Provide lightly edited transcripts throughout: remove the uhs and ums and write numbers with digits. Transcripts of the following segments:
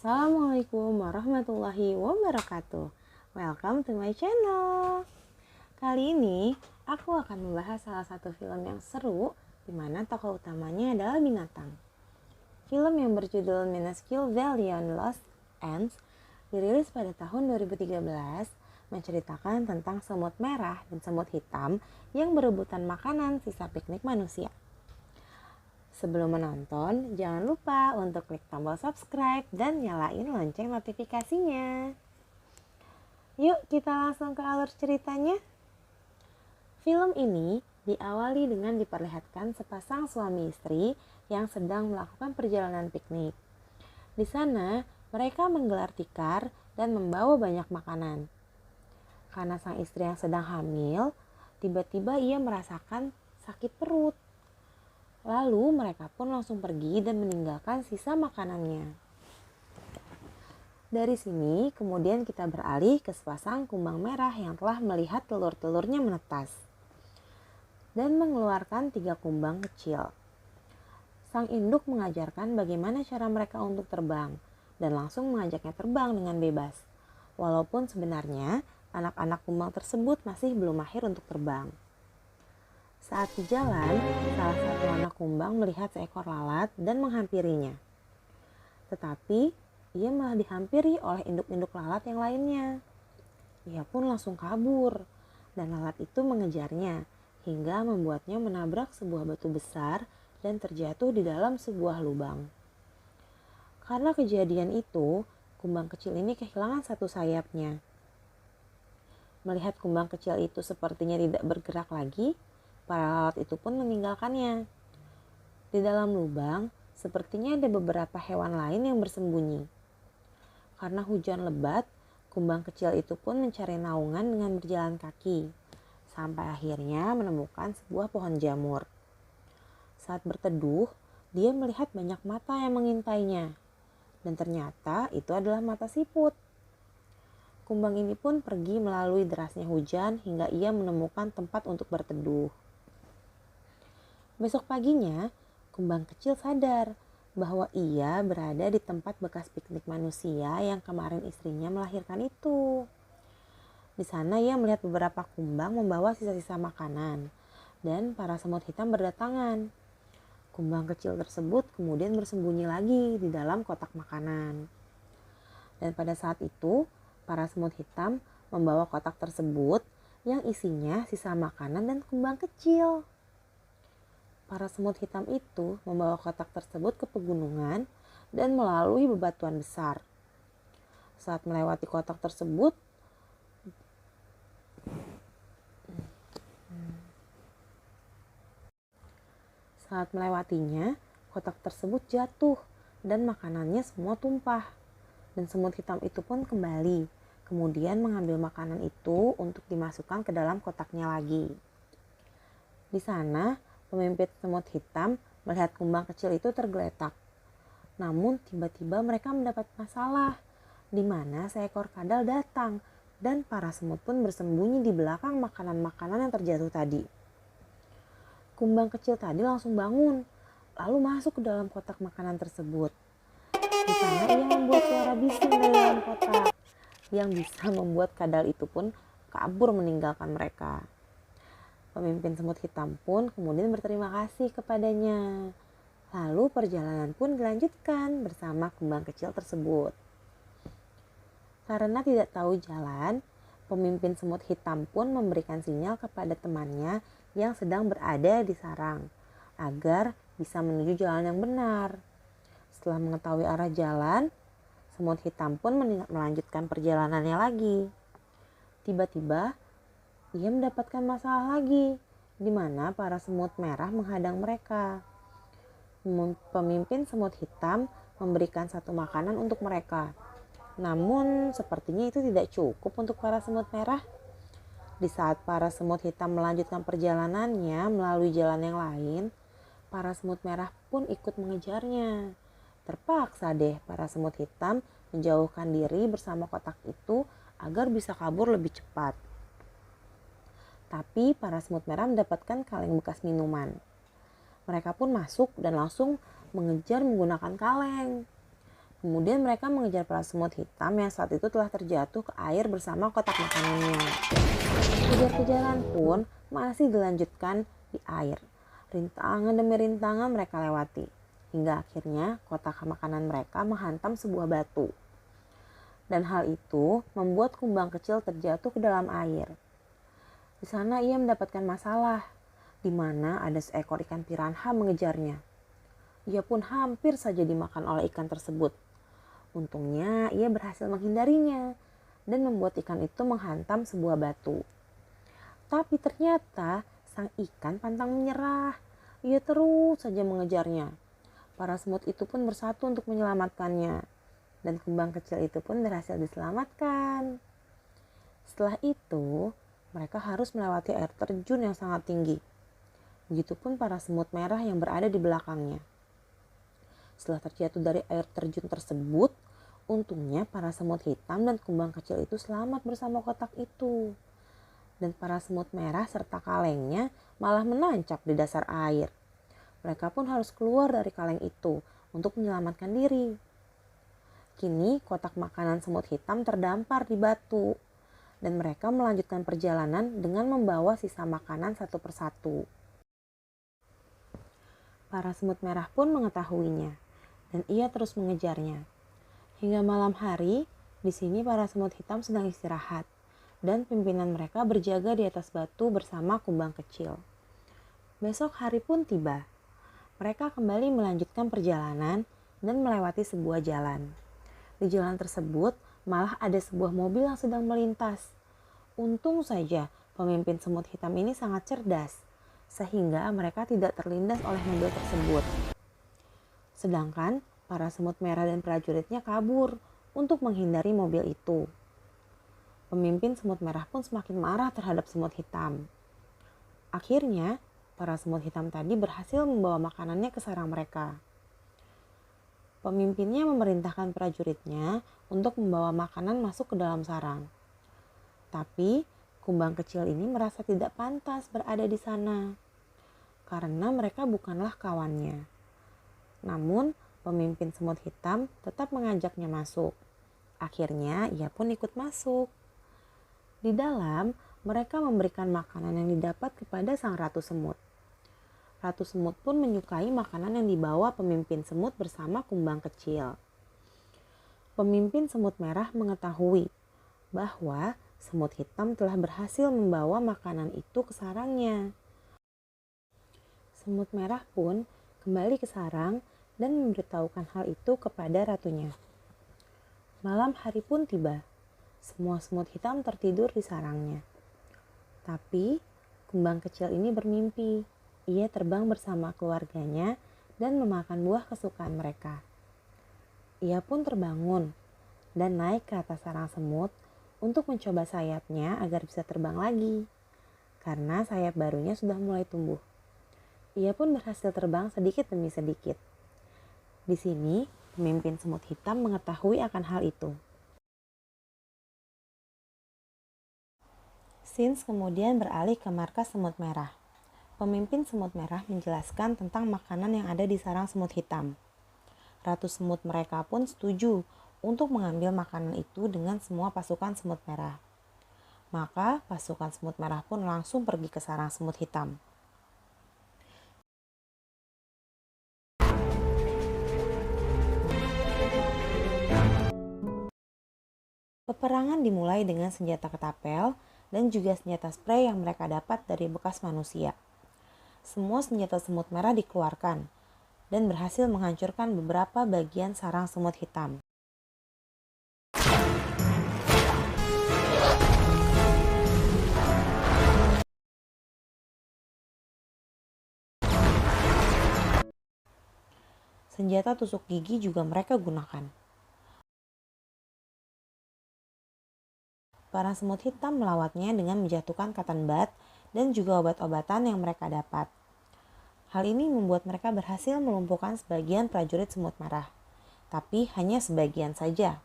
Assalamualaikum warahmatullahi wabarakatuh. Welcome to my channel. Kali ini aku akan membahas salah satu film yang seru di mana tokoh utamanya adalah binatang. Film yang berjudul Minuscule Valiant Lost Ants dirilis pada tahun 2013 menceritakan tentang semut merah dan semut hitam yang berebutan makanan sisa piknik manusia. Sebelum menonton, jangan lupa untuk klik tombol subscribe dan nyalain lonceng notifikasinya. Yuk kita langsung ke alur ceritanya. Film ini diawali dengan diperlihatkan sepasang suami istri yang sedang melakukan perjalanan piknik. Di sana, mereka menggelar tikar dan membawa banyak makanan. Karena sang istri yang sedang hamil, tiba-tiba ia merasakan sakit perut. Lalu mereka pun langsung pergi dan meninggalkan sisa makanannya. Dari sini kemudian kita beralih ke sepasang kumbang merah yang telah melihat telur-telurnya menetas dan mengeluarkan 3 kumbang kecil. Sang induk mengajarkan bagaimana cara mereka untuk terbang dan langsung mengajaknya terbang dengan bebas. Walaupun sebenarnya anak-anak kumbang tersebut masih belum mahir untuk terbang. Saat di jalan, salah satu anak kumbang melihat seekor lalat dan menghampirinya. Tetapi, ia malah dihampiri oleh induk-induk lalat yang lainnya. Ia pun langsung kabur, dan lalat itu mengejarnya, hingga membuatnya menabrak sebuah batu besar dan terjatuh di dalam sebuah lubang. Karena kejadian itu, kumbang kecil ini kehilangan satu sayapnya. Melihat kumbang kecil itu sepertinya tidak bergerak lagi, para lalat itu pun meninggalkannya. Di dalam lubang, sepertinya ada beberapa hewan lain yang bersembunyi. Karena hujan lebat, kumbang kecil itu pun mencari naungan dengan berjalan kaki, sampai akhirnya menemukan sebuah pohon jamur. Saat berteduh, dia melihat banyak mata yang mengintainya, dan ternyata itu adalah mata siput. Kumbang ini pun pergi melalui derasnya hujan hingga ia menemukan tempat untuk berteduh. Besok paginya, kumbang kecil sadar bahwa ia berada di tempat bekas piknik manusia yang kemarin istrinya melahirkan itu. Di sana ia melihat beberapa kumbang membawa sisa-sisa makanan dan para semut hitam berdatangan. Kumbang kecil tersebut kemudian bersembunyi lagi di dalam kotak makanan. Dan pada saat itu, para semut hitam membawa kotak tersebut yang isinya sisa makanan dan kumbang kecil. Para semut hitam itu membawa kotak tersebut ke pegunungan dan melalui bebatuan besar. Saat melewati kotak tersebut, saat melewatinya, kotak tersebut jatuh dan makanannya semua tumpah. Dan semut hitam itu pun kembali, kemudian mengambil makanan itu untuk dimasukkan ke dalam kotaknya lagi. Di sana, pemimpin semut hitam melihat kumbang kecil itu tergeletak. Namun tiba-tiba mereka mendapat masalah, di mana seekor kadal datang dan para semut pun bersembunyi di belakang makanan-makanan yang terjatuh tadi. Kumbang kecil tadi langsung bangun, lalu masuk ke dalam kotak makanan tersebut. Di sana ia membuat suara bising dari dalam kotak, yang bisa membuat kadal itu pun kabur meninggalkan mereka. Pemimpin semut hitam pun kemudian berterima kasih kepadanya. Lalu perjalanan pun dilanjutkan bersama kumbang kecil tersebut. Karena tidak tahu jalan, pemimpin semut hitam pun memberikan sinyal kepada temannya yang sedang berada di sarang agar bisa menuju jalan yang benar. Setelah mengetahui arah jalan, semut hitam pun melanjutkan perjalanannya lagi. Tiba-tiba, ia mendapatkan masalah lagi, di mana para semut merah menghadang mereka. Pemimpin semut hitam memberikan satu makanan untuk mereka. Namun, sepertinya itu tidak cukup untuk para semut merah. Di saat para semut hitam melanjutkan perjalanannya melalui jalan yang lain, para semut merah pun ikut mengejarnya. Terpaksa deh para semut hitam menjauhkan diri bersama kotak itu agar bisa kabur lebih cepat. Tapi para semut merah mendapatkan kaleng bekas minuman. Mereka pun masuk dan langsung mengejar menggunakan kaleng. Kemudian mereka mengejar para semut hitam yang saat itu telah terjatuh ke air bersama kotak makanannya. Kejar-kejaran pun masih dilanjutkan di air. Rintangan demi rintangan mereka lewati. Hingga akhirnya kotak makanan mereka menghantam sebuah batu. Dan hal itu membuat kumbang kecil terjatuh ke dalam air. Di sana ia mendapatkan masalah, di mana ada seekor ikan piranha mengejarnya. Ia pun hampir saja dimakan oleh ikan tersebut. Untungnya ia berhasil menghindarinya dan membuat ikan itu menghantam sebuah batu. Tapi ternyata sang ikan pantang menyerah. Ia terus saja mengejarnya. Para semut itu pun bersatu untuk menyelamatkannya. Dan kumbang kecil itu pun berhasil diselamatkan. Setelah itu, mereka harus melewati air terjun yang sangat tinggi. Begitupun para semut merah yang berada di belakangnya. Setelah terjatuh dari air terjun tersebut, untungnya para semut hitam dan kumbang kecil itu selamat bersama kotak itu. Dan para semut merah serta kalengnya malah menancap di dasar air. Mereka pun harus keluar dari kaleng itu untuk menyelamatkan diri. Kini kotak makanan semut hitam terdampar di batu. Dan mereka melanjutkan perjalanan dengan membawa sisa makanan satu persatu. Para semut merah pun mengetahuinya. Dan ia terus mengejarnya. Hingga malam hari, di sini para semut hitam sedang istirahat, dan pimpinan mereka berjaga di atas batu bersama kumbang kecil. Besok hari pun tiba. Mereka kembali melanjutkan perjalanan dan melewati sebuah jalan. Di jalan tersebut, malah ada sebuah mobil yang sedang melintas. Untung saja pemimpin semut hitam ini sangat cerdas, sehingga mereka tidak terlindas oleh mobil tersebut. Sedangkan para semut merah dan prajuritnya kabur untuk menghindari mobil itu. Pemimpin semut merah pun semakin marah terhadap semut hitam. Akhirnya, para semut hitam tadi berhasil membawa makanannya ke sarang mereka. Pemimpinnya memerintahkan prajuritnya untuk membawa makanan masuk ke dalam sarang. Tapi, kumbang kecil ini merasa tidak pantas berada di sana, karena mereka bukanlah kawannya. Namun, pemimpin semut hitam tetap mengajaknya masuk. Akhirnya, ia pun ikut masuk. Di dalam, mereka memberikan makanan yang didapat kepada sang ratu semut. Ratu semut pun menyukai makanan yang dibawa pemimpin semut bersama kumbang kecil. Pemimpin semut merah mengetahui bahwa semut hitam telah berhasil membawa makanan itu ke sarangnya. Semut merah pun kembali ke sarang dan memberitahukan hal itu kepada ratunya. Malam hari pun tiba. Semua semut hitam tertidur di sarangnya. Tapi kumbang kecil ini bermimpi. Ia terbang bersama keluarganya dan memakan buah kesukaan mereka. Ia pun terbangun dan naik ke atas sarang semut untuk mencoba sayapnya agar bisa terbang lagi. Karena sayap barunya sudah mulai tumbuh. Ia pun berhasil terbang sedikit demi sedikit. Di sini, pemimpin semut hitam mengetahui akan hal itu. Sins kemudian beralih ke markas semut merah. Pemimpin semut merah menjelaskan tentang makanan yang ada di sarang semut hitam. Ratu semut mereka pun setuju untuk mengambil makanan itu dengan semua pasukan semut merah. Maka pasukan semut merah pun langsung pergi ke sarang semut hitam. Peperangan dimulai dengan senjata ketapel dan juga senjata sprei yang mereka dapat dari bekas manusia. Semua senjata semut merah dikeluarkan dan berhasil menghancurkan beberapa bagian sarang semut hitam. Senjata tusuk gigi juga mereka gunakan. Para semut hitam melawatnya dengan menjatuhkan cotton bud dan juga obat-obatan yang mereka dapat. Hal ini membuat mereka berhasil melumpuhkan sebagian prajurit semut merah, tapi hanya sebagian saja.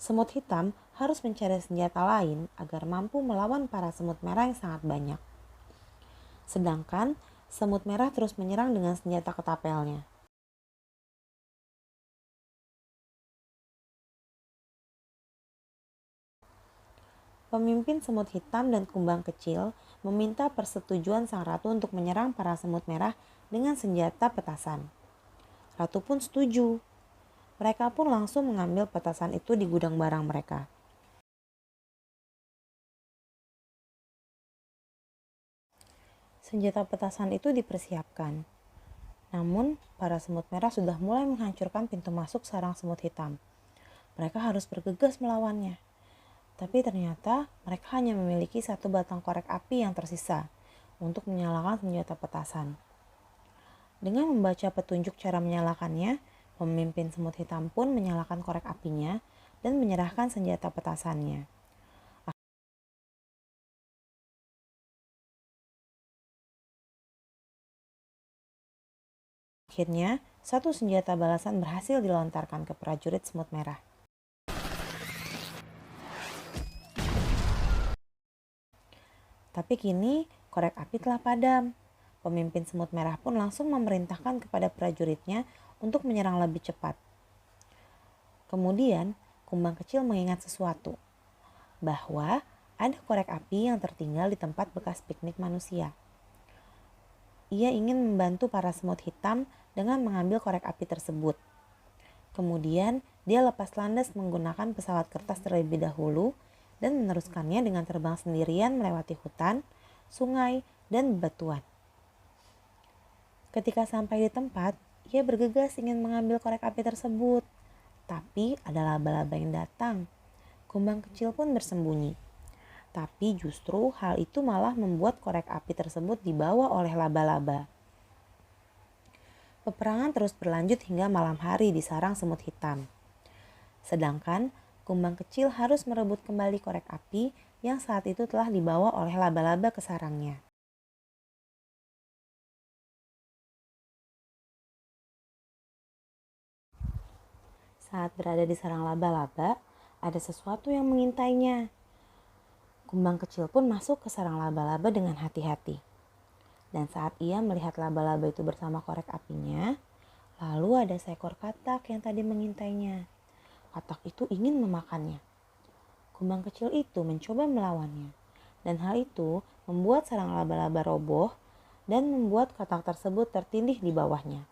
Semut hitam harus mencari senjata lain agar mampu melawan para semut merah yang sangat banyak. Sedangkan semut merah terus menyerang dengan senjata ketapelnya. Pemimpin semut hitam dan kumbang kecil meminta persetujuan sang ratu untuk menyerang para semut merah dengan senjata petasan. Ratu pun setuju. Mereka pun langsung mengambil petasan itu di gudang barang mereka. Senjata petasan itu dipersiapkan. Namun, para semut merah sudah mulai menghancurkan pintu masuk sarang semut hitam. Mereka harus bergegas melawannya. Tapi ternyata mereka hanya memiliki satu batang korek api yang tersisa untuk menyalakan senjata petasan. Dengan membaca petunjuk cara menyalakannya, pemimpin semut hitam pun menyalakan korek apinya dan menyerahkan senjata petasannya. Akhirnya, satu senjata balasan berhasil dilontarkan ke prajurit semut merah. Tapi kini korek api telah padam. Pemimpin semut merah pun langsung memerintahkan kepada prajuritnya untuk menyerang lebih cepat. Kemudian, kumbang kecil mengingat sesuatu, bahwa ada korek api yang tertinggal di tempat bekas piknik manusia. Ia ingin membantu para semut hitam dengan mengambil korek api tersebut. Kemudian, dia lepas landas menggunakan pesawat kertas terlebih dahulu dan meneruskannya dengan terbang sendirian melewati hutan, sungai, dan bebatuan. Ketika sampai di tempat, ia bergegas ingin mengambil korek api tersebut. Tapi ada laba-laba yang datang. Kumbang kecil pun bersembunyi. Tapi justru hal itu malah membuat korek api tersebut dibawa oleh laba-laba. Peperangan terus berlanjut hingga malam hari di sarang semut hitam. Sedangkan kumbang kecil harus merebut kembali korek api yang saat itu telah dibawa oleh laba-laba ke sarangnya. Saat berada di sarang laba-laba, ada sesuatu yang mengintainya. Kumbang kecil pun masuk ke sarang laba-laba dengan hati-hati. Dan saat ia melihat laba-laba itu bersama korek apinya, lalu ada seekor katak yang tadi mengintainya. Katak itu ingin memakannya. Kumbang kecil itu mencoba melawannya. Dan hal itu membuat sarang laba-laba roboh dan membuat katak tersebut tertindih di bawahnya.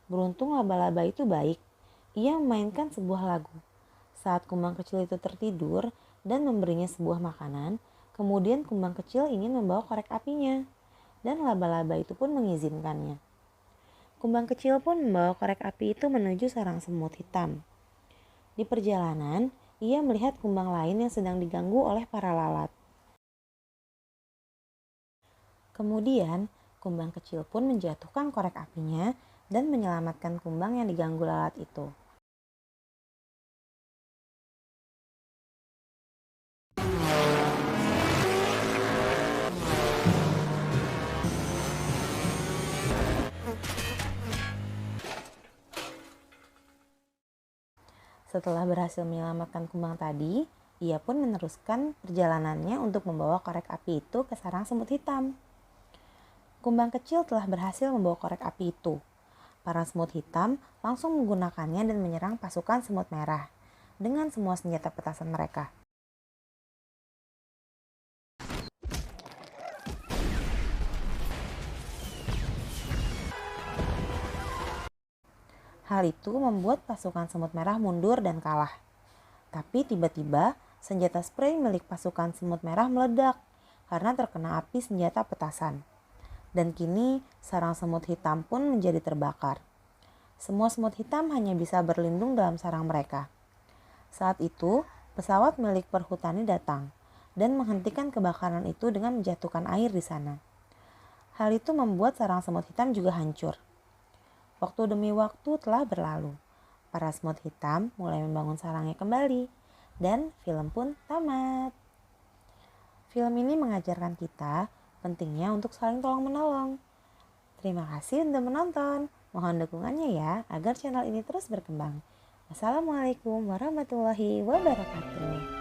Beruntung laba-laba itu baik. Ia memainkan sebuah lagu. Saat kumbang kecil itu tertidur dan memberinya sebuah makanan, kemudian kumbang kecil ingin membawa korek apinya, dan laba-laba itu pun mengizinkannya. Kumbang kecil pun membawa korek api itu menuju sarang semut hitam. Di perjalanan, ia melihat kumbang lain yang sedang diganggu oleh para lalat. Kemudian, kumbang kecil pun menjatuhkan korek apinya dan menyelamatkan kumbang yang diganggu lalat itu. Setelah berhasil menyelamatkan kumbang tadi, ia pun meneruskan perjalanannya untuk membawa korek api itu ke sarang semut hitam. Kumbang kecil telah berhasil membawa korek api itu. Para semut hitam langsung menggunakannya dan menyerang pasukan semut merah dengan semua senjata petasan mereka. Hal itu membuat pasukan semut merah mundur dan kalah. Tapi tiba-tiba senjata sprei milik pasukan semut merah meledak karena terkena api senjata petasan. Dan kini sarang semut hitam pun menjadi terbakar. Semua semut hitam hanya bisa berlindung dalam sarang mereka. Saat itu, pesawat milik perhutani datang dan menghentikan kebakaran itu dengan menjatuhkan air di sana. Hal itu membuat sarang semut hitam juga hancur. Waktu demi waktu telah berlalu. Para semut hitam mulai membangun sarangnya kembali dan film pun tamat. Film ini mengajarkan kita pentingnya untuk saling tolong-menolong. Terima kasih sudah menonton. Mohon dukungannya ya agar channel ini terus berkembang. Wassalamualaikum warahmatullahi wabarakatuh.